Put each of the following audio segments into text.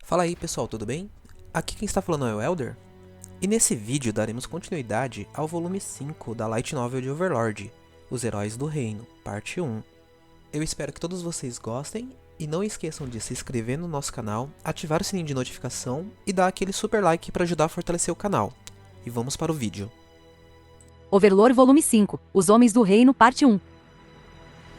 Fala aí pessoal, tudo bem? Aqui quem está falando é o Elder, e nesse vídeo daremos continuidade ao volume 5 da Light Novel de Overlord, Os Heróis do Reino, parte 1. Eu espero que todos vocês gostem, e não esqueçam de se inscrever no nosso canal, ativar o sininho de notificação e dar aquele super like para ajudar a fortalecer o canal. E vamos para o vídeo. Overlord volume 5, Os Homens do Reino, parte 1.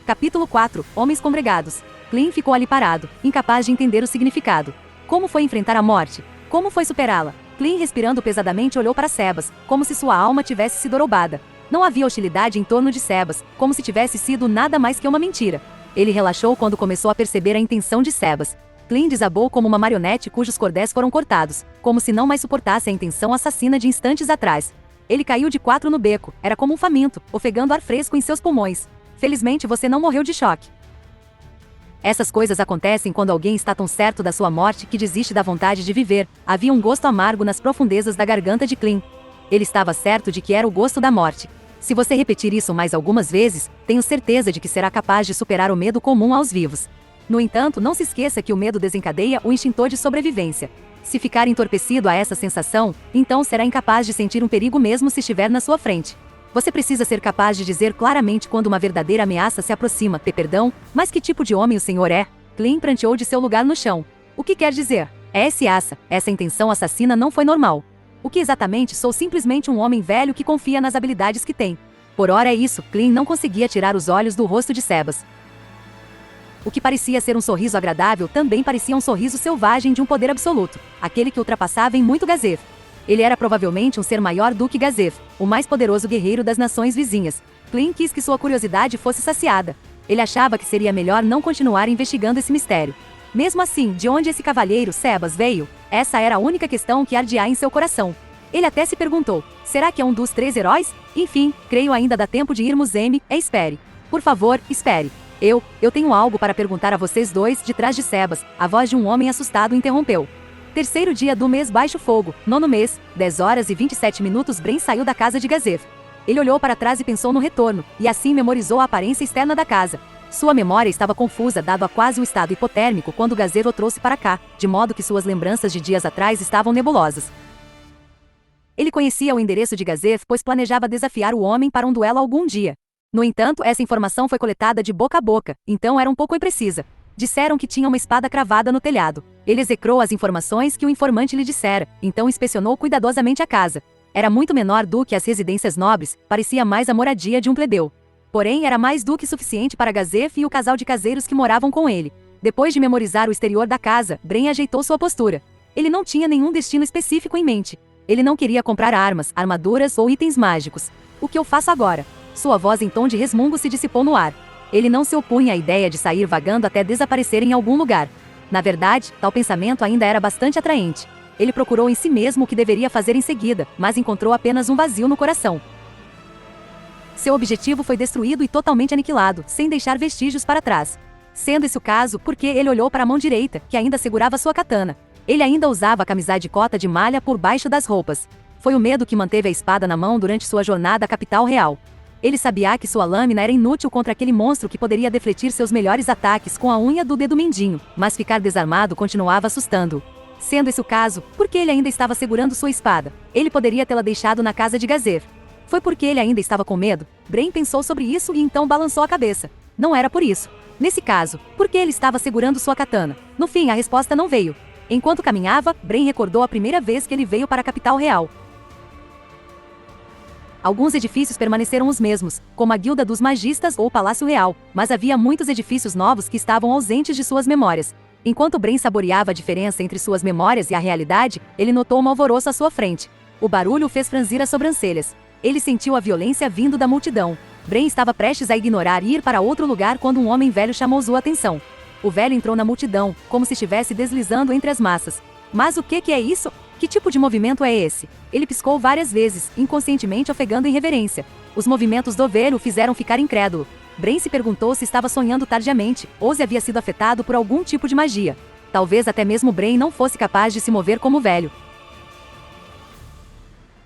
Capítulo 4, Homens Congregados. Clem ficou ali parado, incapaz de entender o significado. Como foi enfrentar a morte? Como foi superá-la? Clem, respirando pesadamente, olhou para Sebas, como se sua alma tivesse sido roubada. Não havia hostilidade em torno de Sebas, como se tivesse sido nada mais que uma mentira. Ele relaxou quando começou a perceber a intenção de Sebas. Clem desabou como uma marionete cujos cordéis foram cortados, como se não mais suportasse a intenção assassina de instantes atrás. Ele caiu de quatro no beco, era como um faminto, ofegando ar fresco em seus pulmões. Felizmente você não morreu de choque. Essas coisas acontecem quando alguém está tão certo da sua morte que desiste da vontade de viver. Havia um gosto amargo nas profundezas da garganta de Clem. Ele estava certo de que era o gosto da morte. Se você repetir isso mais algumas vezes, tenho certeza de que será capaz de superar o medo comum aos vivos. No entanto, não se esqueça que o medo desencadeia o instinto de sobrevivência. Se ficar entorpecido a essa sensação, então será incapaz de sentir um perigo mesmo se estiver na sua frente. Você precisa ser capaz de dizer claramente quando uma verdadeira ameaça se aproxima. Perdão, mas que tipo de homem o senhor é? Clem pranteou de seu lugar no chão. O que quer dizer? Essa intenção assassina não foi normal. O que exatamente? Sou simplesmente um homem velho que confia nas habilidades que tem. Por ora é isso. Clem não conseguia tirar os olhos do rosto de Sebas. O que parecia ser um sorriso agradável também parecia um sorriso selvagem de um poder absoluto, aquele que ultrapassava em muito Gazev. Ele era provavelmente um ser maior do que Gazev, o mais poderoso guerreiro das nações vizinhas. Clem quis que sua curiosidade fosse saciada. Ele achava que seria melhor não continuar investigando esse mistério. Mesmo assim, de onde esse cavalheiro, Sebas, veio? Essa era a única questão que ardia em seu coração. Ele até se perguntou, será que é um dos 3 heróis? Enfim, creio ainda dá tempo de irmos espere. Por favor, espere. Eu tenho algo para perguntar a vocês dois. De trás de Sebas, a voz de um homem assustado interrompeu. Terceiro dia do mês baixo fogo, 9º mês, 10 horas e 27 minutos. Bren saiu da casa de Gazev. Ele olhou para trás e pensou no retorno, e assim memorizou a aparência externa da casa. Sua memória estava confusa dado a quase o estado hipotérmico quando Gazev o trouxe para cá, de modo que suas lembranças de dias atrás estavam nebulosas. Ele conhecia o endereço de Gazev, pois planejava desafiar o homem para um duelo algum dia. No entanto, essa informação foi coletada de boca a boca, então era um pouco imprecisa. Disseram que tinha uma espada cravada no telhado. Ele execrou as informações que o informante lhe dissera, então inspecionou cuidadosamente a casa. Era muito menor do que as residências nobres, parecia mais a moradia de um plebeu. Porém, era mais do que suficiente para Gazev e o casal de caseiros que moravam com ele. Depois de memorizar o exterior da casa, Bren ajeitou sua postura. Ele não tinha nenhum destino específico em mente. Ele não queria comprar armas, armaduras ou itens mágicos. O que eu faço agora? Sua voz em tom de resmungo se dissipou no ar. Ele não se opunha à ideia de sair vagando até desaparecer em algum lugar. Na verdade, tal pensamento ainda era bastante atraente. Ele procurou em si mesmo o que deveria fazer em seguida, mas encontrou apenas um vazio no coração. Seu objetivo foi destruído e totalmente aniquilado, sem deixar vestígios para trás. Sendo esse o caso, porque ele olhou para a mão direita, que ainda segurava sua katana. Ele ainda usava a camisa de cota de malha por baixo das roupas. Foi o medo que manteve a espada na mão durante sua jornada à capital real. Ele sabia que sua lâmina era inútil contra aquele monstro que poderia defletir seus melhores ataques com a unha do dedo mindinho, mas ficar desarmado continuava assustando-o. Sendo esse o caso, por que ele ainda estava segurando sua espada? Ele poderia tê-la deixado na casa de Gazev. Foi porque ele ainda estava com medo? Bren pensou sobre isso e então balançou a cabeça. Não era por isso. Nesse caso, por que ele estava segurando sua katana? No fim, a resposta não veio. Enquanto caminhava, Bren recordou a primeira vez que ele veio para a capital real. Alguns edifícios permaneceram os mesmos, como a Guilda dos Magistas ou o Palácio Real, mas havia muitos edifícios novos que estavam ausentes de suas memórias. Enquanto Bren saboreava a diferença entre suas memórias e a realidade, ele notou um alvoroço à sua frente. O barulho o fez franzir as sobrancelhas. Ele sentiu a violência vindo da multidão. Bren estava prestes a ignorar e ir para outro lugar quando um homem velho chamou sua atenção. O velho entrou na multidão, como se estivesse deslizando entre as massas. Mas o que é isso? Que tipo de movimento é esse? Ele piscou várias vezes, inconscientemente ofegando em reverência. Os movimentos do velho o fizeram ficar incrédulo. Bren se perguntou se estava sonhando tardiamente, ou se havia sido afetado por algum tipo de magia. Talvez até mesmo Bren não fosse capaz de se mover como o velho.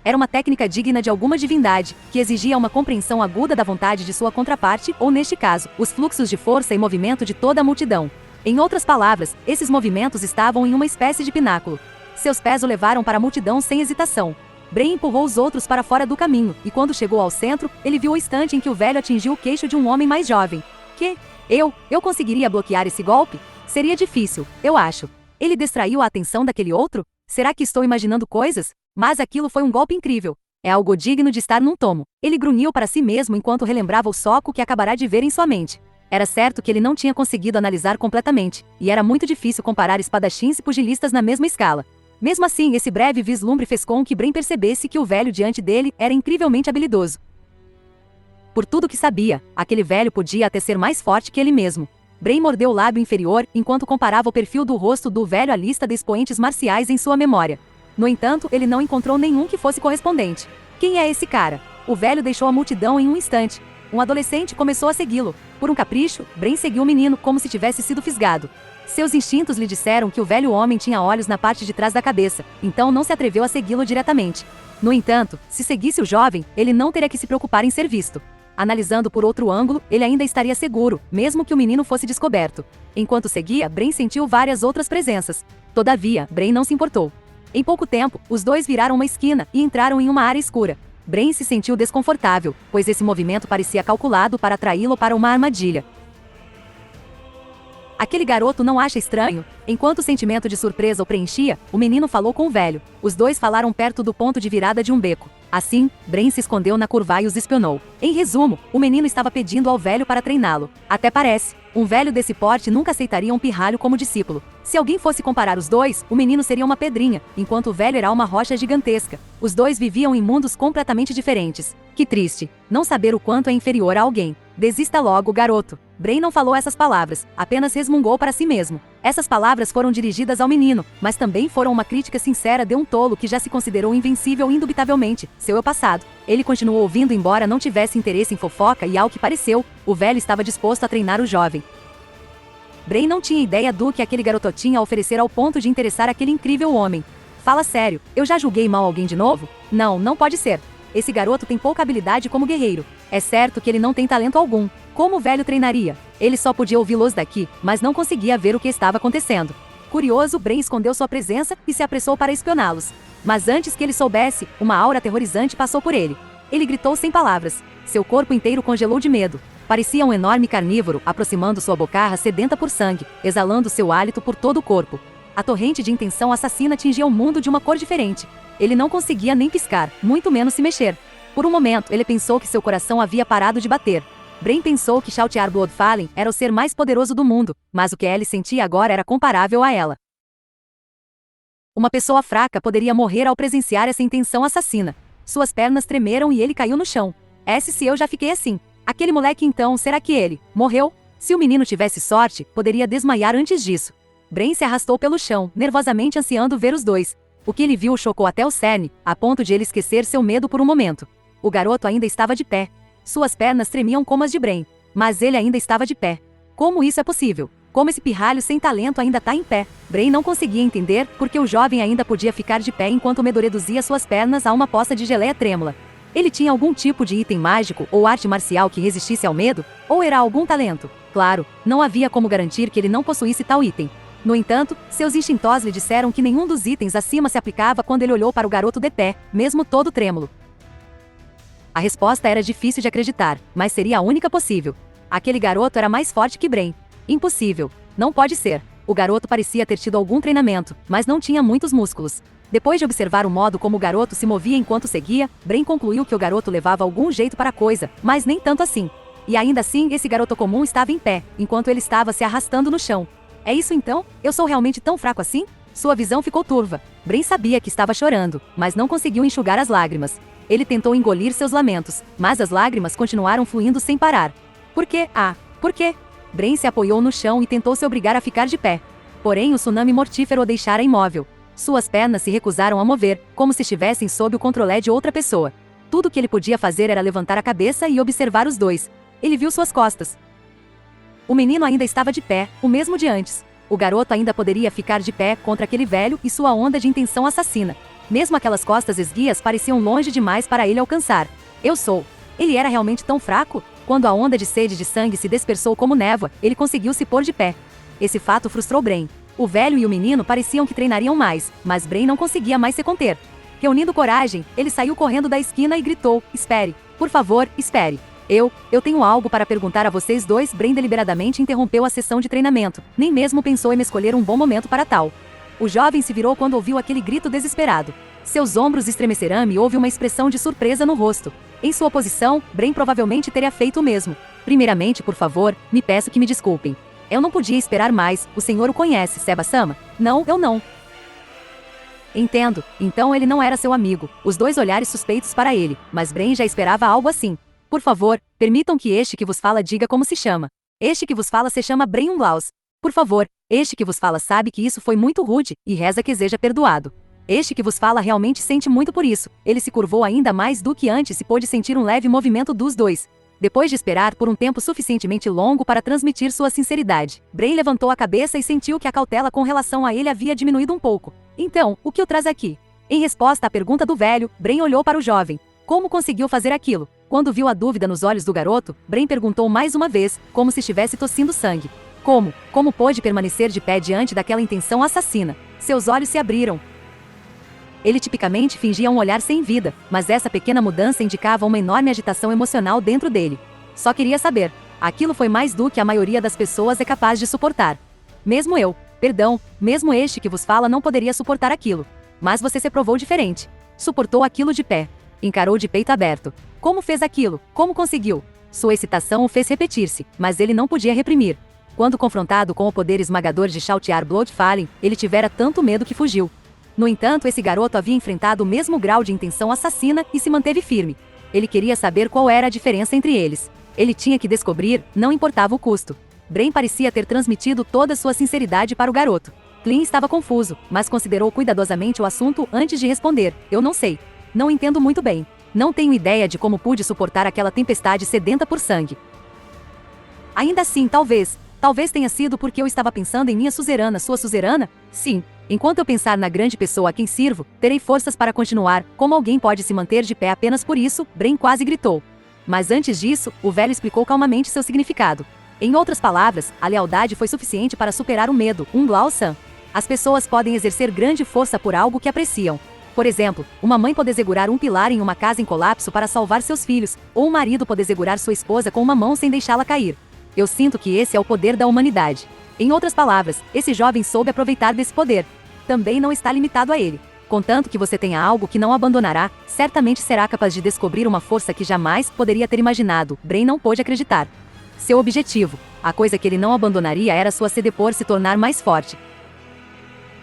Era uma técnica digna de alguma divindade, que exigia uma compreensão aguda da vontade de sua contraparte, ou neste caso, os fluxos de força e movimento de toda a multidão. Em outras palavras, esses movimentos estavam em uma espécie de pináculo. Seus pés o levaram para a multidão sem hesitação. Bren empurrou os outros para fora do caminho, e quando chegou ao centro, ele viu o instante em que o velho atingiu o queixo de um homem mais jovem. Que? Eu conseguiria bloquear esse golpe? Seria difícil, eu acho. Ele distraiu a atenção daquele outro? Será que estou imaginando coisas? Mas aquilo foi um golpe incrível. É algo digno de estar num tomo. Ele grunhiu para si mesmo enquanto relembrava o soco que acabará de ver em sua mente. Era certo que ele não tinha conseguido analisar completamente, e era muito difícil comparar espadachins e pugilistas na mesma escala. Mesmo assim, esse breve vislumbre fez com que Bren percebesse que o velho diante dele era incrivelmente habilidoso. Por tudo que sabia, aquele velho podia até ser mais forte que ele mesmo. Bren mordeu o lábio inferior enquanto comparava o perfil do rosto do velho à lista de expoentes marciais em sua memória. No entanto, ele não encontrou nenhum que fosse correspondente. Quem é esse cara? O velho deixou a multidão em um instante. Um adolescente começou a segui-lo. Por um capricho, Bren seguiu o menino como se tivesse sido fisgado. Seus instintos lhe disseram que o velho homem tinha olhos na parte de trás da cabeça, então não se atreveu a segui-lo diretamente. No entanto, se seguisse o jovem, ele não teria que se preocupar em ser visto. Analisando por outro ângulo, ele ainda estaria seguro, mesmo que o menino fosse descoberto. Enquanto seguia, Bren sentiu várias outras presenças. Todavia, Bren não se importou. Em pouco tempo, os dois viraram uma esquina e entraram em uma área escura. Bren se sentiu desconfortável, pois esse movimento parecia calculado para atraí-lo para uma armadilha. Aquele garoto não acha estranho? Enquanto o sentimento de surpresa o preenchia, o menino falou com o velho. Os dois falaram perto do ponto de virada de um beco. Assim, Bren se escondeu na curva e os espionou. Em resumo, o menino estava pedindo ao velho para treiná-lo. Até parece. Um velho desse porte nunca aceitaria um pirralho como discípulo. Se alguém fosse comparar os dois, o menino seria uma pedrinha, enquanto o velho era uma rocha gigantesca. Os dois viviam em mundos completamente diferentes. Que triste. Não saber o quanto é inferior a alguém. Desista logo, garoto. Bren não falou essas palavras, apenas resmungou para si mesmo. Essas palavras foram dirigidas ao menino, mas também foram uma crítica sincera de um tolo que já se considerou invencível indubitavelmente, seu eu passado. Ele continuou ouvindo embora não tivesse interesse em fofoca e, ao que pareceu, o velho estava disposto a treinar o jovem. Bren não tinha ideia do que aquele garoto tinha a oferecer ao ponto de interessar aquele incrível homem. Fala sério, eu já julguei mal alguém de novo? Não, não pode ser. Esse garoto tem pouca habilidade como guerreiro. É certo que ele não tem talento algum. Como o velho treinaria? Ele só podia ouvi-los daqui, mas não conseguia ver o que estava acontecendo. Curioso, Bren escondeu sua presença e se apressou para espioná-los. Mas antes que ele soubesse, uma aura aterrorizante passou por ele. Ele gritou sem palavras. Seu corpo inteiro congelou de medo. Parecia um enorme carnívoro, aproximando sua bocarra sedenta por sangue, exalando seu hálito por todo o corpo. A torrente de intenção assassina atingia o mundo de uma cor diferente. Ele não conseguia nem piscar, muito menos se mexer. Por um momento, ele pensou que seu coração havia parado de bater. Bren pensou que Shoutyear Bloodfallen era o ser mais poderoso do mundo, mas o que Ellie sentia agora era comparável a ela. Uma pessoa fraca poderia morrer ao presenciar essa intenção assassina. Suas pernas tremeram e ele caiu no chão. Se eu já fiquei assim. Aquele moleque então, será que ele morreu? Se o menino tivesse sorte, poderia desmaiar antes disso. Bren se arrastou pelo chão, nervosamente ansiando ver os dois. O que ele viu o chocou até o cerne, a ponto de ele esquecer seu medo por um momento. O garoto ainda estava de pé. Suas pernas tremiam como as de Bren, mas ele ainda estava de pé. Como isso é possível? Como esse pirralho sem talento ainda está em pé? Bren não conseguia entender porque o jovem ainda podia ficar de pé enquanto o Medo reduzia suas pernas a uma poça de geleia trêmula. Ele tinha algum tipo de item mágico ou arte marcial que resistisse ao medo? Ou era algum talento? Claro, não havia como garantir que ele não possuísse tal item. No entanto, seus instintos lhe disseram que nenhum dos itens acima se aplicava quando ele olhou para o garoto de pé, mesmo todo trêmulo. A resposta era difícil de acreditar, mas seria a única possível. Aquele garoto era mais forte que Bren. Impossível. Não pode ser. O garoto parecia ter tido algum treinamento, mas não tinha muitos músculos. Depois de observar o modo como o garoto se movia enquanto seguia, Bren concluiu que o garoto levava algum jeito para a coisa, mas nem tanto assim. E ainda assim, esse garoto comum estava em pé, enquanto ele estava se arrastando no chão. É isso então? Eu sou realmente tão fraco assim? Sua visão ficou turva. Bren sabia que estava chorando, mas não conseguiu enxugar as lágrimas. Ele tentou engolir seus lamentos, mas as lágrimas continuaram fluindo sem parar. Por quê? Por quê? Bren se apoiou no chão e tentou se obrigar a ficar de pé. Porém, o tsunami mortífero o deixara imóvel. Suas pernas se recusaram a mover, como se estivessem sob o controle de outra pessoa. Tudo que ele podia fazer era levantar a cabeça e observar os dois. Ele viu suas costas. O menino ainda estava de pé, o mesmo de antes. O garoto ainda poderia ficar de pé contra aquele velho e sua onda de intenção assassina. Mesmo aquelas costas esguias pareciam longe demais para ele alcançar. Ele era realmente tão fraco? Quando a onda de sede de sangue se dispersou como névoa, ele conseguiu se pôr de pé. Esse fato frustrou Brain. O velho e o menino pareciam que treinariam mais, mas Brain não conseguia mais se conter. Reunindo coragem, ele saiu correndo da esquina e gritou: espere, por favor, espere. Eu tenho algo para perguntar a vocês dois. Brain deliberadamente interrompeu a sessão de treinamento, nem mesmo pensou em escolher um bom momento para tal. O jovem se virou quando ouviu aquele grito desesperado. Seus ombros estremeceram e houve uma expressão de surpresa no rosto. Em sua posição, Brain provavelmente teria feito o mesmo. Primeiramente, por favor, me peço que me desculpem. Eu não podia esperar mais, o senhor o conhece, Seba-sama? Não, eu não. Entendo, então ele não era seu amigo. Os dois olhares suspeitos para ele, mas Brain já esperava algo assim. Por favor, permitam que este que vos fala diga como se chama. Este que vos fala se chama Brain Unglaus. Por favor, este que vos fala sabe que isso foi muito rude, e reza que seja perdoado. Este que vos fala realmente sente muito por isso. Ele se curvou ainda mais do que antes e pôde sentir um leve movimento dos dois. Depois de esperar por um tempo suficientemente longo para transmitir sua sinceridade, Brain levantou a cabeça e sentiu que a cautela com relação a ele havia diminuído um pouco. Então, o que o traz aqui? Em resposta à pergunta do velho, Brain olhou para o jovem. Como conseguiu fazer aquilo? Quando viu a dúvida nos olhos do garoto, Brain perguntou mais uma vez, como se estivesse tossindo sangue. Como? Como pôde permanecer de pé diante daquela intenção assassina? Seus olhos se abriram. Ele tipicamente fingia um olhar sem vida, mas essa pequena mudança indicava uma enorme agitação emocional dentro dele. Só queria saber. Aquilo foi mais do que a maioria das pessoas é capaz de suportar. Mesmo eu, mesmo este que vos fala não poderia suportar aquilo. Mas você se provou diferente. Suportou aquilo de pé. Encarou de peito aberto. Como fez aquilo? Como conseguiu? Sua excitação o fez repetir-se, mas ele não podia reprimir. Quando confrontado com o poder esmagador de Shalltear Bloodfallen, ele tivera tanto medo que fugiu. No entanto, esse garoto havia enfrentado o mesmo grau de intenção assassina e se manteve firme. Ele queria saber qual era a diferença entre eles. Ele tinha que descobrir, não importava o custo. Brain parecia ter transmitido toda sua sinceridade para o garoto. Clint estava confuso, mas considerou cuidadosamente o assunto antes de responder. Eu não sei. Não entendo muito bem. Não tenho ideia de como pude suportar aquela tempestade sedenta por sangue. Ainda assim, talvez tenha sido porque eu estava pensando em minha suzerana. Sua suzerana? Sim. Enquanto eu pensar na grande pessoa a quem sirvo, terei forças para continuar. Como alguém pode se manter de pé apenas por isso? Brain quase gritou. Mas antes disso, o velho explicou calmamente seu significado. Em outras palavras, a lealdade foi suficiente para superar o medo. Unglaus-san. As pessoas podem exercer grande força por algo que apreciam. Por exemplo, uma mãe pode segurar um pilar em uma casa em colapso para salvar seus filhos, ou um marido pode segurar sua esposa com uma mão sem deixá-la cair. Eu sinto que esse é o poder da humanidade. Em outras palavras, esse jovem soube aproveitar desse poder. Também não está limitado a ele. Contanto que você tenha algo que não abandonará, certamente será capaz de descobrir uma força que jamais poderia ter imaginado. Brain não pôde acreditar. Seu objetivo, a coisa que ele não abandonaria era sua sede por se tornar mais forte.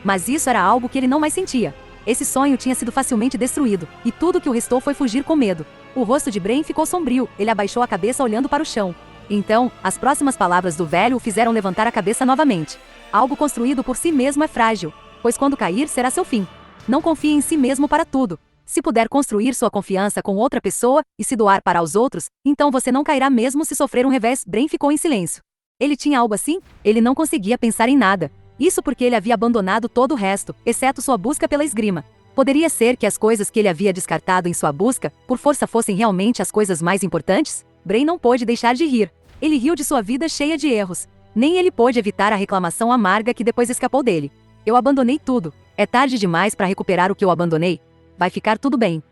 Mas isso era algo que ele não mais sentia. Esse sonho tinha sido facilmente destruído, e tudo que o restou foi fugir com medo. O rosto de Brain ficou sombrio, ele abaixou a cabeça olhando para o chão. Então, as próximas palavras do velho o fizeram levantar a cabeça novamente. Algo construído por si mesmo é frágil, pois quando cair será seu fim. Não confie em si mesmo para tudo. Se puder construir sua confiança com outra pessoa, e se doar para os outros, então você não cairá mesmo se sofrer um revés. Brain ficou em silêncio. Ele tinha algo assim? Ele não conseguia pensar em nada. Isso porque ele havia abandonado todo o resto, exceto sua busca pela esgrima. Poderia ser que as coisas que ele havia descartado em sua busca, por força fossem realmente as coisas mais importantes? Brain não pôde deixar de rir. Ele riu de sua vida cheia de erros. Nem ele pôde evitar a reclamação amarga que depois escapou dele. Eu abandonei tudo. É tarde demais para recuperar o que eu abandonei. Vai ficar tudo bem.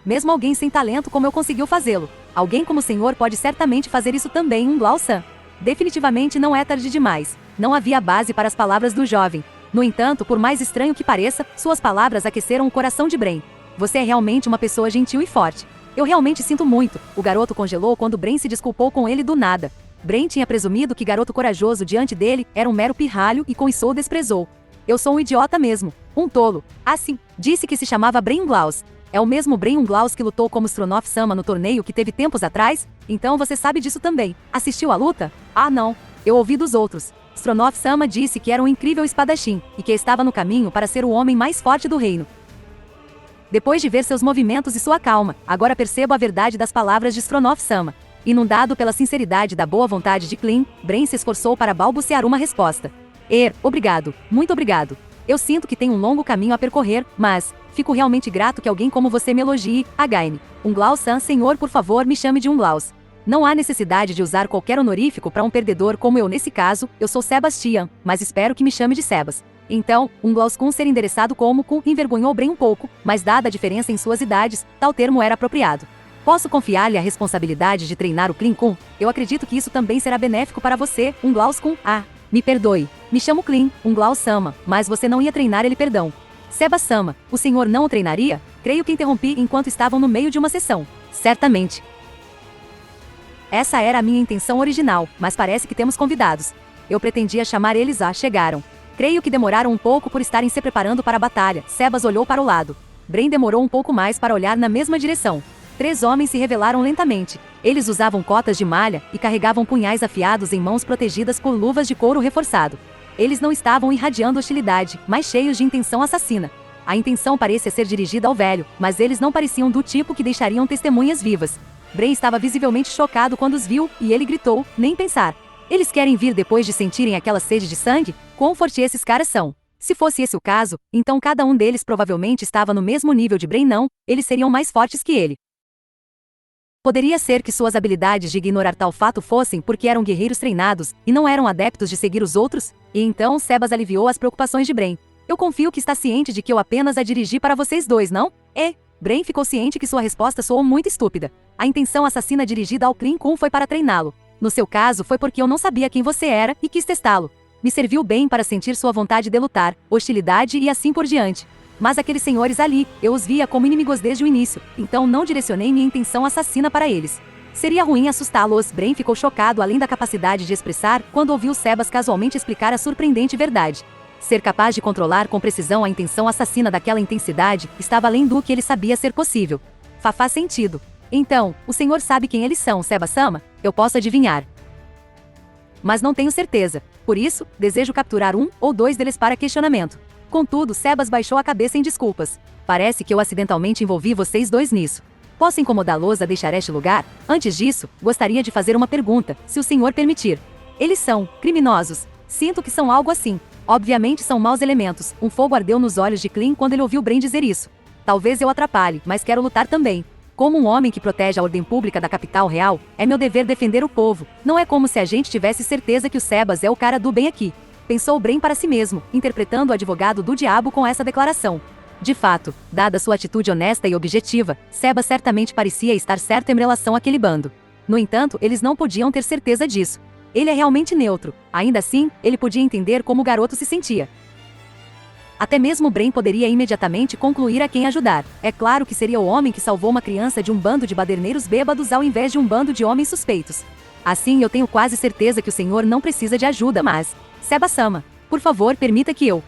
Mesmo alguém sem talento como eu conseguiu fazê-lo. Alguém como o senhor pode certamente fazer isso também, Unglaus-san. Definitivamente não é tarde demais. Não havia base para as palavras do jovem. No entanto, por mais estranho que pareça, suas palavras aqueceram o coração de Brain. Você é realmente uma pessoa gentil e forte. Eu realmente sinto muito. O garoto congelou quando Brain se desculpou com ele do nada. Brain tinha presumido que garoto corajoso diante dele era um mero pirralho e com isso o desprezou. Eu sou um idiota mesmo. Um tolo. Assim, disse que se chamava Brain Unglaus. É o mesmo Brain Unglaus que lutou como Stronoff-sama no torneio que teve tempos atrás? Então você sabe disso também. Assistiu à luta? Ah não. Eu ouvi dos outros. Stronoff-sama disse que era um incrível espadachim, e que estava no caminho para ser o homem mais forte do reino. Depois de ver seus movimentos e sua calma, agora percebo a verdade das palavras de Stronoff-sama. Inundado pela sinceridade da boa vontade de Clint, Brain se esforçou para balbuciar uma resposta. Obrigado, muito obrigado. Eu sinto que tenho um longo caminho a percorrer, mas fico realmente grato que alguém como você me elogie, Againe. Unglaus-san, senhor, por favor, me chame de Unglaus. Não há necessidade de usar qualquer honorífico para um perdedor como eu nesse caso, eu sou Sebastian, mas espero que me chame de Sebas. Então, Glaus-kun ser endereçado como Kun envergonhou Bren um pouco, mas dada a diferença em suas idades, tal termo era apropriado. Posso confiar-lhe a responsabilidade de treinar o Klin-kun? Eu acredito que isso também será benéfico para você, Glaus-kun. Ah, me perdoe. Me chamo Klin, Glaus-sama, mas você não ia treinar ele, perdão. Seba-sama, o senhor não o treinaria? Creio que interrompi enquanto estavam no meio de uma sessão. Certamente. Essa era a minha intenção original, mas parece que temos convidados. Eu pretendia chamar eles chegaram. Creio que demoraram um pouco por estarem se preparando para a batalha. Sebas olhou para o lado. Bren demorou um pouco mais para olhar na mesma direção. 3 homens se revelaram lentamente. Eles usavam cotas de malha e carregavam punhais afiados em mãos protegidas por luvas de couro reforçado. Eles não estavam irradiando hostilidade, mas cheios de intenção assassina. A intenção parecia ser dirigida ao velho, mas eles não pareciam do tipo que deixariam testemunhas vivas. Bren estava visivelmente chocado quando os viu, e ele gritou, nem pensar. Eles querem vir depois de sentirem aquela sede de sangue? Quão forte esses caras são? Se fosse esse o caso, então cada um deles provavelmente estava no mesmo nível de Bren não, eles seriam mais fortes que ele. Poderia ser que suas habilidades de ignorar tal fato fossem porque eram guerreiros treinados, e não eram adeptos de seguir os outros? E então Sebas aliviou as preocupações de Bren. Eu confio que está ciente de que eu apenas a dirigi para vocês dois, não? Bren ficou ciente que sua resposta soou muito estúpida. A intenção assassina dirigida ao Klin-kun foi para treiná-lo. No seu caso foi porque eu não sabia quem você era e quis testá-lo. Me serviu bem para sentir sua vontade de lutar, hostilidade e assim por diante. Mas aqueles senhores ali, eu os via como inimigos desde o início, então não direcionei minha intenção assassina para eles. Seria ruim assustá-los. Bren ficou chocado além da capacidade de expressar quando ouviu Sebas casualmente explicar a surpreendente verdade. Ser capaz de controlar com precisão a intenção assassina daquela intensidade estava além do que ele sabia ser possível. Faz sentido. Então, o senhor sabe quem eles são, Seba-sama? Eu posso adivinhar. Mas não tenho certeza. Por isso, desejo capturar 1 ou 2 deles para questionamento. Contudo, Sebas baixou a cabeça em desculpas. Parece que eu acidentalmente envolvi vocês dois nisso. Posso incomodá-los a deixar este lugar? Antes disso, gostaria de fazer uma pergunta, se o senhor permitir. Eles são criminosos. Sinto que são algo assim. Obviamente são maus elementos. Um fogo ardeu nos olhos de Klin quando ele ouviu Bren dizer isso. Talvez eu atrapalhe, mas quero lutar também. Como um homem que protege a ordem pública da capital real, é meu dever defender o povo. Não é como se a gente tivesse certeza que o Sebas é o cara do bem aqui. Pensou Bren para si mesmo, interpretando o advogado do diabo com essa declaração. De fato, dada sua atitude honesta e objetiva, Sebas certamente parecia estar certo em relação àquele bando. No entanto, eles não podiam ter certeza disso. Ele é realmente neutro. Ainda assim, ele podia entender como o garoto se sentia. Até mesmo Bren poderia imediatamente concluir a quem ajudar. É claro que seria o homem que salvou uma criança de um bando de baderneiros bêbados ao invés de um bando de homens suspeitos. Assim eu tenho quase certeza que o senhor não precisa de ajuda, mas... Seba-sama, por favor, permita que eu...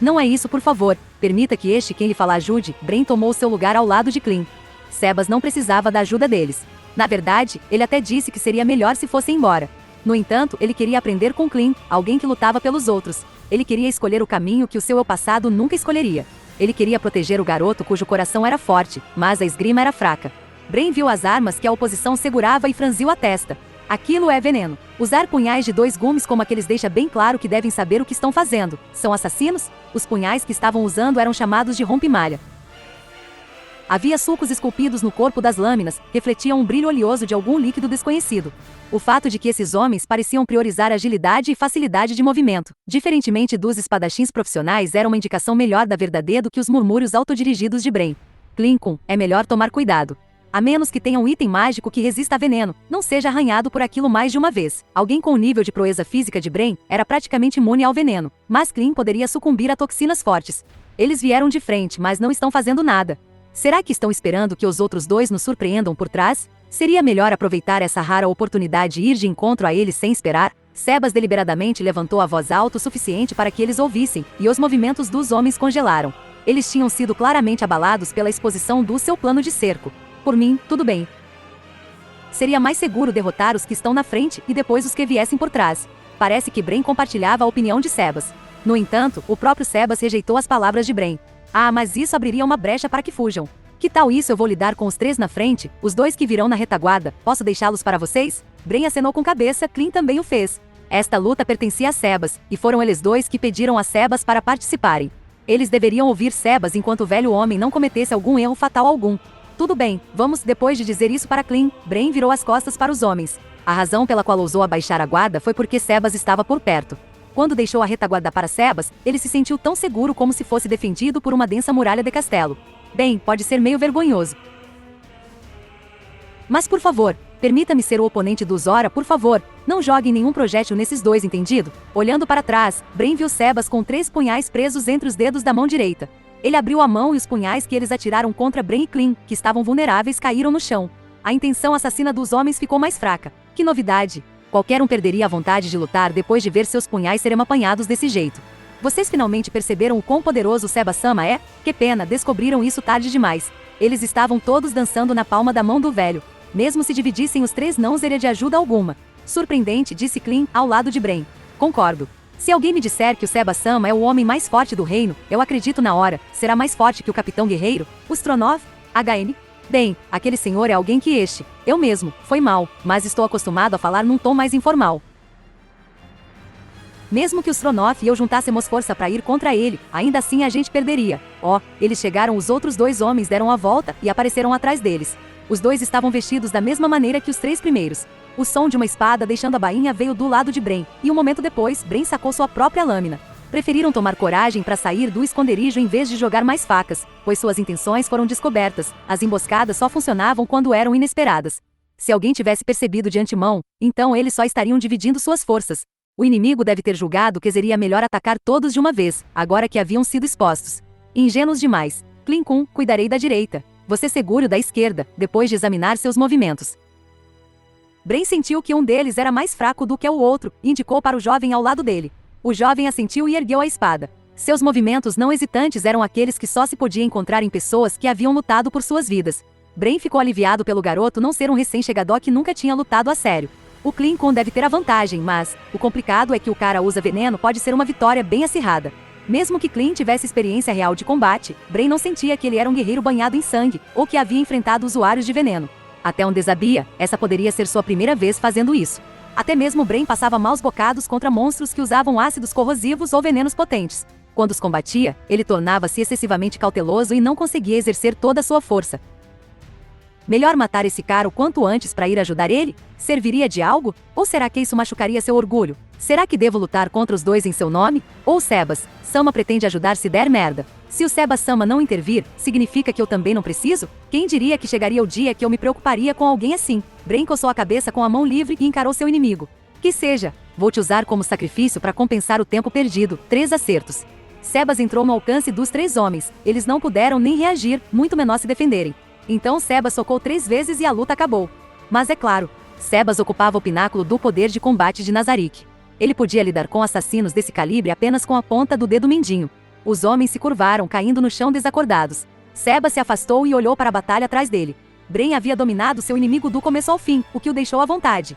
não é isso, por favor. Permita que quem lhe falar ajude. Bren tomou seu lugar ao lado de Klin. Sebas não precisava da ajuda deles. Na verdade, ele até disse que seria melhor se fosse embora. No entanto, ele queria aprender com Klin, alguém que lutava pelos outros. Ele queria escolher o caminho que o seu eu passado nunca escolheria. Ele queria proteger o garoto cujo coração era forte, mas a esgrima era fraca. Bren viu as armas que a oposição segurava e franziu a testa. Aquilo é veneno. Usar punhais de 2 gumes como aqueles deixa bem claro que devem saber o que estão fazendo. São assassinos? Os punhais que estavam usando eram chamados de rompe-malha. Havia sulcos esculpidos no corpo das lâminas, refletiam um brilho oleoso de algum líquido desconhecido. O fato de que esses homens pareciam priorizar agilidade e facilidade de movimento, diferentemente dos espadachins profissionais, era uma indicação melhor da verdade do que os murmúrios autodirigidos de Bren. Klin-kun, é melhor tomar cuidado. A menos que tenha um item mágico que resista a veneno, não seja arranhado por aquilo mais de uma vez. Alguém com o nível de proeza física de Bren era praticamente imune ao veneno, mas Klin poderia sucumbir a toxinas fortes. Eles vieram de frente, mas não estão fazendo nada. Será que estão esperando que os outros dois nos surpreendam por trás? Seria melhor aproveitar essa rara oportunidade e ir de encontro a eles sem esperar? Sebas deliberadamente levantou a voz alto o suficiente para que eles ouvissem, e os movimentos dos homens congelaram. Eles tinham sido claramente abalados pela exposição do seu plano de cerco. Por mim, tudo bem. Seria mais seguro derrotar os que estão na frente e depois os que viessem por trás. Parece que Bren compartilhava a opinião de Sebas. No entanto, o próprio Sebas rejeitou as palavras de Bren. Mas isso abriria uma brecha para que fujam. Que tal isso? Eu vou lidar com os 3 na frente, os 2 que virão na retaguarda. Posso deixá-los para vocês? Bren acenou com cabeça, Klin também o fez. Esta luta pertencia a Sebas, e foram eles 2 que pediram a Sebas para participarem. Eles deveriam ouvir Sebas enquanto o velho homem não cometesse algum erro fatal algum. Tudo bem, vamos. Depois de dizer isso para Clean, Brain virou as costas para os homens. A razão pela qual ousou abaixar a guarda foi porque Sebas estava por perto. Quando deixou a retaguarda para Sebas, ele se sentiu tão seguro como se fosse defendido por uma densa muralha de castelo. Bem, pode ser meio vergonhoso. Mas por favor, permita-me ser o oponente do Zora, por favor. Não jogue nenhum projétil nesses dois, entendido? Olhando para trás, Brain viu Sebas com 3 punhais presos entre os dedos da mão direita. Ele abriu a mão e os punhais que eles atiraram contra Brain e Clean, que estavam vulneráveis, caíram no chão. A intenção assassina dos homens ficou mais fraca. Que novidade! Qualquer um perderia a vontade de lutar depois de ver seus punhais serem apanhados desse jeito. Vocês finalmente perceberam o quão poderoso Sebas-sama é? Que pena, descobriram isso tarde demais. Eles estavam todos dançando na palma da mão do velho. Mesmo se dividissem os 3 não seria de ajuda alguma. Surpreendente, disse Clean, ao lado de Brain. Concordo. Se alguém me disser que o Sebas-sama é o homem mais forte do reino, eu acredito na hora. Será mais forte que o Capitão Guerreiro? O Stronov? HM? Bem, aquele senhor é alguém que eu mesmo, foi mal, mas estou acostumado a falar num tom mais informal. Mesmo que o Stronov e eu juntássemos força para ir contra ele, ainda assim a gente perderia. Eles chegaram, os outros 2 homens deram a volta e apareceram atrás deles. Os 2 estavam vestidos da mesma maneira que os 3 primeiros. O som de uma espada deixando a bainha veio do lado de Brain, e um momento depois, Brain sacou sua própria lâmina. Preferiram tomar coragem para sair do esconderijo em vez de jogar mais facas, pois suas intenções foram descobertas. As emboscadas só funcionavam quando eram inesperadas. Se alguém tivesse percebido de antemão, então eles só estariam dividindo suas forças. O inimigo deve ter julgado que seria melhor atacar todos de uma vez, agora que haviam sido expostos. Ingênuos demais. Clean Kun, cuidarei da direita. Você segure o da esquerda, depois de examinar seus movimentos. Brain sentiu que um deles era mais fraco do que o outro, e indicou para o jovem ao lado dele. O jovem assentiu e ergueu a espada. Seus movimentos não hesitantes eram aqueles que só se podia encontrar em pessoas que haviam lutado por suas vidas. Brain ficou aliviado pelo garoto não ser um recém-chegado que nunca tinha lutado a sério. O Clean Kun deve ter a vantagem, mas o complicado é que o cara usa veneno, pode ser uma vitória bem acirrada. Mesmo que Clean tivesse experiência real de combate, Brain não sentia que ele era um guerreiro banhado em sangue, ou que havia enfrentado usuários de veneno. Até onde sabia, essa poderia ser sua primeira vez fazendo isso. Até mesmo Brain passava maus bocados contra monstros que usavam ácidos corrosivos ou venenos potentes. Quando os combatia, ele tornava-se excessivamente cauteloso e não conseguia exercer toda a sua força. Melhor matar esse cara o quanto antes para ir ajudar ele? Serviria de algo? Ou será que isso machucaria seu orgulho? Será que devo lutar contra os 2 em seu nome? Ou Sebas-sama pretende ajudar se der merda? Se o Sebas-sama não intervir, significa que eu também não preciso? Quem diria que chegaria o dia que eu me preocuparia com alguém assim? Brain coçou a cabeça com a mão livre e encarou seu inimigo. Que seja, vou te usar como sacrifício para compensar o tempo perdido. 3 acertos. Sebas entrou no alcance dos 3 homens. Eles não puderam nem reagir, muito menos se defenderem. Então Sebas socou 3 vezes e a luta acabou. Mas é claro, Sebas ocupava o pináculo do poder de combate de Nazarick. Ele podia lidar com assassinos desse calibre apenas com a ponta do dedo mindinho. Os homens se curvaram, caindo no chão desacordados. Sebas se afastou e olhou para a batalha atrás dele. Brain havia dominado seu inimigo do começo ao fim, o que o deixou à vontade.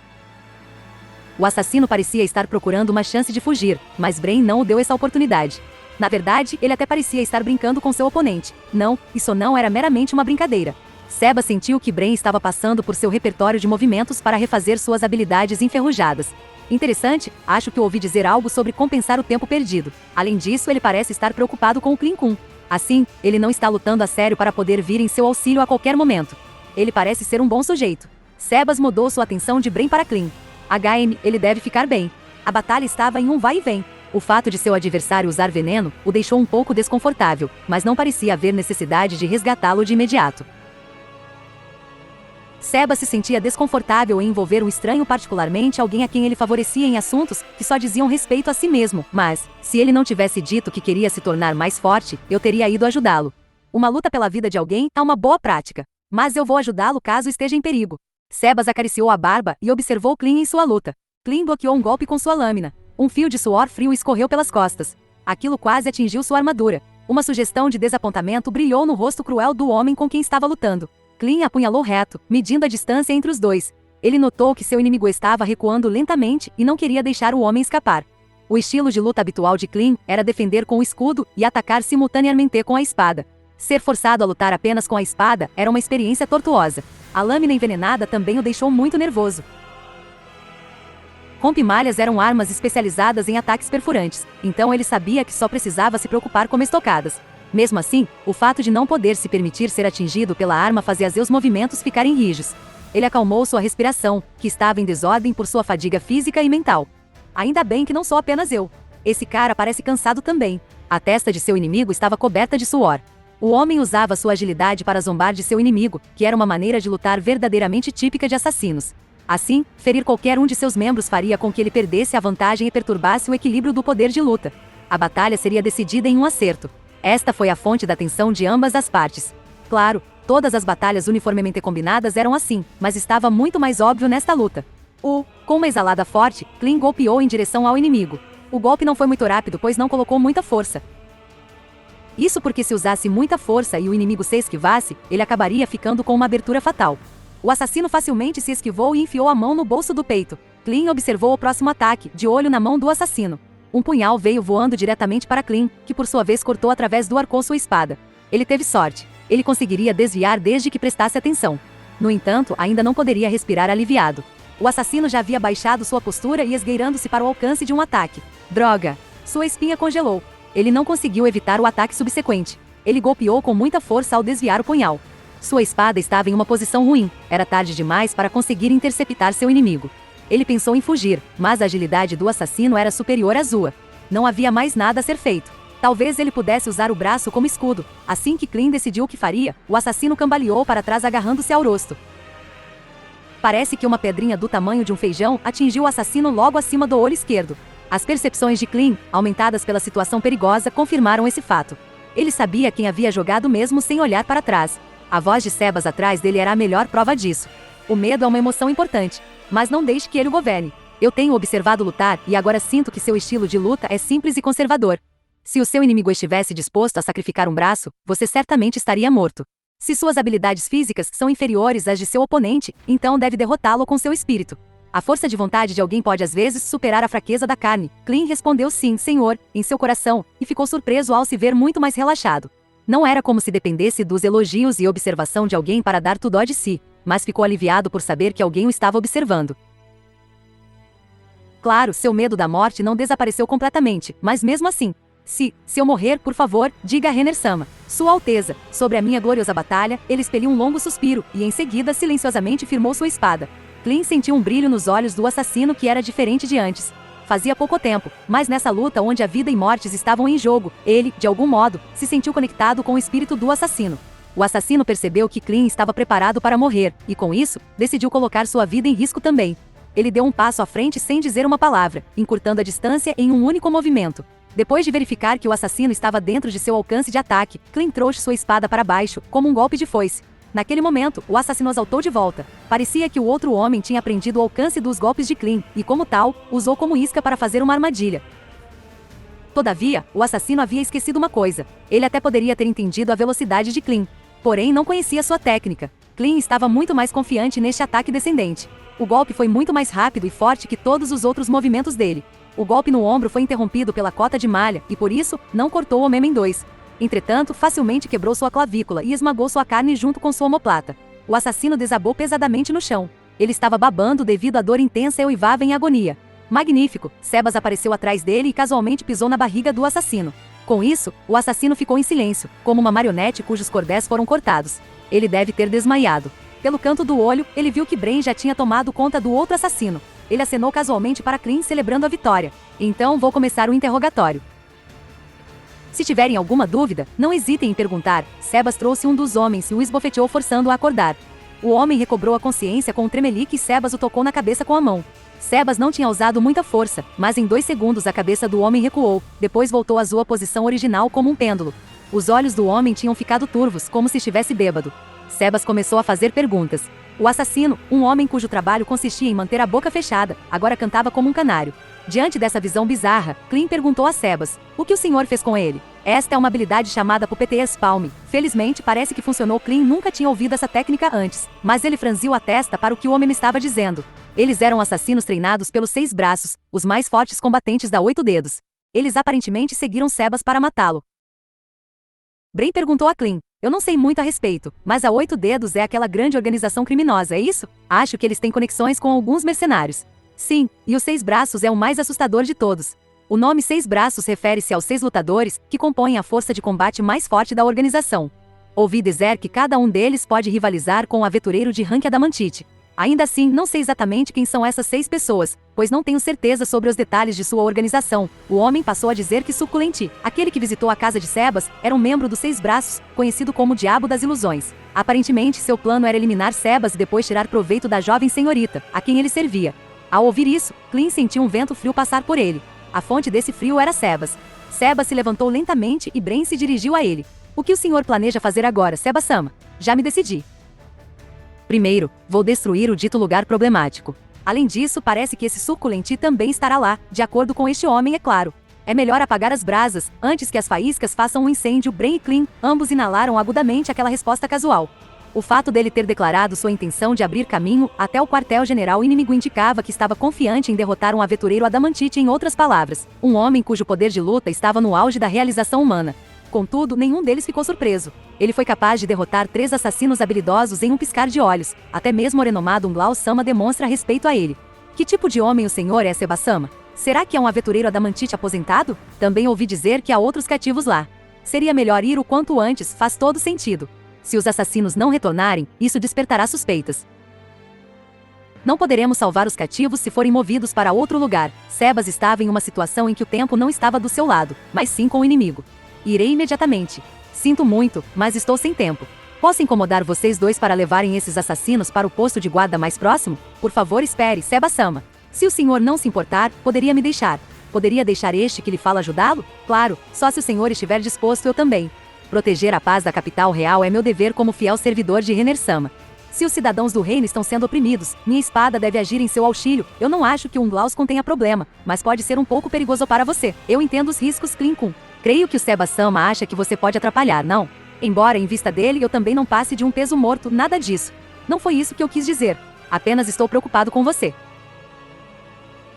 O assassino parecia estar procurando uma chance de fugir, mas Brain não o deu essa oportunidade. Na verdade, ele até parecia estar brincando com seu oponente. Não, isso não era meramente uma brincadeira. Sebas sentiu que Brain estava passando por seu repertório de movimentos para refazer suas habilidades enferrujadas. Interessante, acho que ouvi dizer algo sobre compensar o tempo perdido. Além disso, ele parece estar preocupado com o Clean Kun. Assim, ele não está lutando a sério para poder vir em seu auxílio a qualquer momento. Ele parece ser um bom sujeito. Sebas mudou sua atenção de Brain para Clean. HM, ele deve ficar bem. A batalha estava em um vai e vem. O fato de seu adversário usar veneno o deixou um pouco desconfortável, mas não parecia haver necessidade de resgatá-lo de imediato. Sebas se sentia desconfortável em envolver um estranho, particularmente alguém a quem ele favorecia em assuntos que só diziam respeito a si mesmo, mas, se ele não tivesse dito que queria se tornar mais forte, eu teria ido ajudá-lo. Uma luta pela vida de alguém é uma boa prática, mas eu vou ajudá-lo caso esteja em perigo. Sebas acariciou a barba e observou Clean em sua luta. Clean bloqueou um golpe com sua lâmina. Um fio de suor frio escorreu pelas costas. Aquilo quase atingiu sua armadura. Uma sugestão de desapontamento brilhou no rosto cruel do homem com quem estava lutando. Clean apunhalou reto, medindo a distância entre os 2. Ele notou que seu inimigo estava recuando lentamente e não queria deixar o homem escapar. O estilo de luta habitual de Clean era defender com o escudo e atacar simultaneamente com a espada. Ser forçado a lutar apenas com a espada era uma experiência tortuosa. A lâmina envenenada também o deixou muito nervoso. Rompe-malhas eram armas especializadas em ataques perfurantes, então ele sabia que só precisava se preocupar com estocadas. Mesmo assim, o fato de não poder se permitir ser atingido pela arma fazia seus movimentos ficarem rijos. Ele acalmou sua respiração, que estava em desordem por sua fadiga física e mental. Ainda bem que não sou apenas eu. Esse cara parece cansado também. A testa de seu inimigo estava coberta de suor. O homem usava sua agilidade para zombar de seu inimigo, que era uma maneira de lutar verdadeiramente típica de assassinos. Assim, ferir qualquer um de seus membros faria com que ele perdesse a vantagem e perturbasse o equilíbrio do poder de luta. A batalha seria decidida em um acerto. Esta foi a fonte da tensão de ambas as partes. Claro, todas as batalhas uniformemente combinadas eram assim, mas estava muito mais óbvio nesta luta. Com uma exalada forte, Clint golpeou em direção ao inimigo. O golpe não foi muito rápido, pois não colocou muita força. Isso porque se usasse muita força e o inimigo se esquivasse, ele acabaria ficando com uma abertura fatal. O assassino facilmente se esquivou e enfiou a mão no bolso do peito. Clint observou o próximo ataque, de olho na mão do assassino. Um punhal veio voando diretamente para Clint, que por sua vez cortou através do arco sua espada. Ele teve sorte. Ele conseguiria desviar desde que prestasse atenção. No entanto, ainda não poderia respirar aliviado. O assassino já havia baixado sua postura e esgueirando-se para o alcance de um ataque. Droga! Sua espinha congelou. Ele não conseguiu evitar o ataque subsequente. Ele golpeou com muita força ao desviar o punhal. Sua espada estava em uma posição ruim. Era tarde demais para conseguir interceptar seu inimigo. Ele pensou em fugir, mas a agilidade do assassino era superior à sua. Não havia mais nada a ser feito. Talvez ele pudesse usar o braço como escudo. Assim que Clint decidiu o que faria, o assassino cambaleou para trás agarrando-se ao rosto. Parece que uma pedrinha do tamanho de um feijão atingiu o assassino logo acima do olho esquerdo. As percepções de Clint, aumentadas pela situação perigosa, confirmaram esse fato. Ele sabia quem havia jogado mesmo sem olhar para trás. A voz de Sebas atrás dele era a melhor prova disso. O medo é uma emoção importante, mas não deixe que ele o governe. Eu tenho observado lutar e agora sinto que seu estilo de luta é simples e conservador. Se o seu inimigo estivesse disposto a sacrificar um braço, você certamente estaria morto. Se suas habilidades físicas são inferiores às de seu oponente, então deve derrotá-lo com seu espírito. A força de vontade de alguém pode às vezes superar a fraqueza da carne. Clint respondeu sim, senhor, em seu coração, e ficou surpreso ao se ver muito mais relaxado. Não era como se dependesse dos elogios e observação de alguém para dar tudo de si, mas ficou aliviado por saber que alguém o estava observando. Claro, seu medo da morte não desapareceu completamente, mas mesmo assim. Se eu morrer, por favor, diga a Renner-sama. Sua Alteza, sobre a minha gloriosa batalha, ele expeliu um longo suspiro, e em seguida silenciosamente firmou sua espada. Clint sentiu um brilho nos olhos do assassino que era diferente de antes. Fazia pouco tempo, mas nessa luta onde a vida e mortes estavam em jogo, ele, de algum modo, se sentiu conectado com o espírito do assassino. O assassino percebeu que Clint estava preparado para morrer, e com isso, decidiu colocar sua vida em risco também. Ele deu um passo à frente sem dizer uma palavra, encurtando a distância em um único movimento. Depois de verificar que o assassino estava dentro de seu alcance de ataque, Clint trouxe sua espada para baixo, como um golpe de foice. Naquele momento, o assassino saltou de volta. Parecia que o outro homem tinha aprendido o alcance dos golpes de Clint, e como tal, usou como isca para fazer uma armadilha. Todavia, o assassino havia esquecido uma coisa. Ele até poderia ter entendido a velocidade de Clint, porém não conhecia sua técnica. Clint estava muito mais confiante neste ataque descendente. O golpe foi muito mais rápido e forte que todos os outros movimentos dele. O golpe no ombro foi interrompido pela cota de malha, e por isso, não cortou o homem em dois. Entretanto, facilmente quebrou sua clavícula e esmagou sua carne junto com sua omoplata. O assassino desabou pesadamente no chão. Ele estava babando devido à dor intensa e uivava em agonia. Magnífico! Sebas apareceu atrás dele e casualmente pisou na barriga do assassino. Com isso, o assassino ficou em silêncio, como uma marionete cujos cordéis foram cortados. Ele deve ter desmaiado. Pelo canto do olho, ele viu que Bren já tinha tomado conta do outro assassino. Ele acenou casualmente para Clint celebrando a vitória. Então vou começar o interrogatório. Se tiverem alguma dúvida, não hesitem em perguntar. Sebas trouxe um dos homens e o esbofeteou forçando-o a acordar. O homem recobrou a consciência com um tremelique e Sebas o tocou na cabeça com a mão. Sebas não tinha usado muita força, mas em 2 segundos a cabeça do homem recuou, depois voltou à sua posição original como um pêndulo. Os olhos do homem tinham ficado turvos, como se estivesse bêbado. Sebas começou a fazer perguntas. O assassino, um homem cujo trabalho consistia em manter a boca fechada, agora cantava como um canário. Diante dessa visão bizarra, Clint perguntou a Sebas: o que o senhor fez com ele? Esta é uma habilidade chamada Puppeteer's Palm. Felizmente, parece que funcionou. Clint nunca tinha ouvido essa técnica antes, mas ele franziu a testa para o que o homem estava dizendo. Eles eram assassinos treinados pelos 6 braços, os mais fortes combatentes da 8 dedos. Eles aparentemente seguiram Sebas para matá-lo. Bren perguntou a Clint: eu não sei muito a respeito, mas a 8 dedos é aquela grande organização criminosa, é isso? Acho que eles têm conexões com alguns mercenários. Sim, e os 6 braços é o mais assustador de todos. O nome Seis Braços refere-se aos 6 lutadores que compõem a força de combate mais forte da organização. Ouvi dizer que cada um deles pode rivalizar com o aventureiro de rank Adamantite. Ainda assim, não sei exatamente quem são essas 6 pessoas, pois não tenho certeza sobre os detalhes de sua organização. O homem passou a dizer que Suculenti, aquele que visitou a casa de Sebas, era um membro dos 6 Braços, conhecido como Diabo das Ilusões. Aparentemente, seu plano era eliminar Sebas e depois tirar proveito da jovem senhorita, a quem ele servia. Ao ouvir isso, Clint sentiu um vento frio passar por ele. A fonte desse frio era Sebas. Sebas se levantou lentamente e Bren se dirigiu a ele. O que o senhor planeja fazer agora, Sebas-sama? Já me decidi. Primeiro, vou destruir o dito lugar problemático. Além disso, parece que esse Suculenti também estará lá, de acordo com este homem, é claro. É melhor apagar as brasas, antes que as faíscas façam um incêndio. Bren e Clint, ambos inalaram agudamente aquela resposta casual. O fato dele ter declarado sua intenção de abrir caminho até o quartel-general inimigo indicava que estava confiante em derrotar um aventureiro adamantite, em outras palavras, um homem cujo poder de luta estava no auge da realização humana. Contudo, nenhum deles ficou surpreso. Ele foi capaz de derrotar 3 assassinos habilidosos em um piscar de olhos. Até mesmo o renomado Unglau-sama demonstra respeito a ele. Que tipo de homem o senhor é, Sebas-sama? Será que é um aventureiro adamantite aposentado? Também ouvi dizer que há outros cativos lá. Seria melhor ir o quanto antes, faz todo sentido. Se os assassinos não retornarem, isso despertará suspeitas. Não poderemos salvar os cativos se forem movidos para outro lugar. Sebas estava em uma situação em que o tempo não estava do seu lado, mas sim com o inimigo. Irei imediatamente. Sinto muito, mas estou sem tempo. Posso incomodar vocês dois para levarem esses assassinos para o posto de guarda mais próximo? Por favor, espere, Sebas-sama. Se o senhor não se importar, poderia me deixar. Poderia deixar este que lhe fala ajudá-lo? Claro, só se o senhor estiver disposto, eu também. Proteger a paz da capital real é meu dever como fiel servidor de Renner-sama. Se os cidadãos do reino estão sendo oprimidos, minha espada deve agir em seu auxílio. Eu não acho que o Unglaus contenha problema, mas pode ser um pouco perigoso para você. Eu entendo os riscos, Clinkun. Creio que o Sebas-sama acha que você pode atrapalhar, não? Embora em vista dele eu também não passe de um peso morto, nada disso. Não foi isso que eu quis dizer. Apenas estou preocupado com você.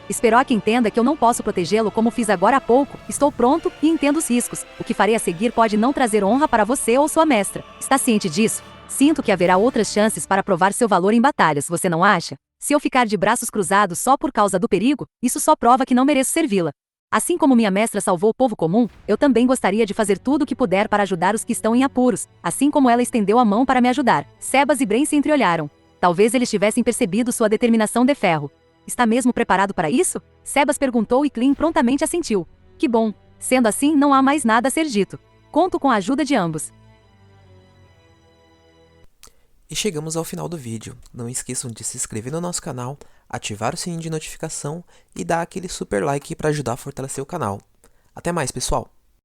Espero que entenda que eu não posso protegê-lo como fiz agora há pouco. Estou pronto e entendo os riscos. O que farei a seguir pode não trazer honra para você ou sua mestra. Está ciente disso? Sinto que haverá outras chances para provar seu valor em batalhas, você não acha? Se eu ficar de braços cruzados só por causa do perigo, isso só prova que não mereço servi-la. Assim como minha mestra salvou o povo comum, eu também gostaria de fazer tudo o que puder para ajudar os que estão em apuros, assim como ela estendeu a mão para me ajudar. Sebas e Bren se entreolharam. Talvez eles tivessem percebido sua determinação de ferro. Está mesmo preparado para isso? Sebas perguntou e Clint prontamente assentiu. Que bom. Sendo assim, não há mais nada a ser dito. Conto com a ajuda de ambos. E chegamos ao final do vídeo. Não esqueçam de se inscrever no nosso canal, ativar o sininho de notificação e dar aquele super like para ajudar a fortalecer o canal. Até mais, pessoal!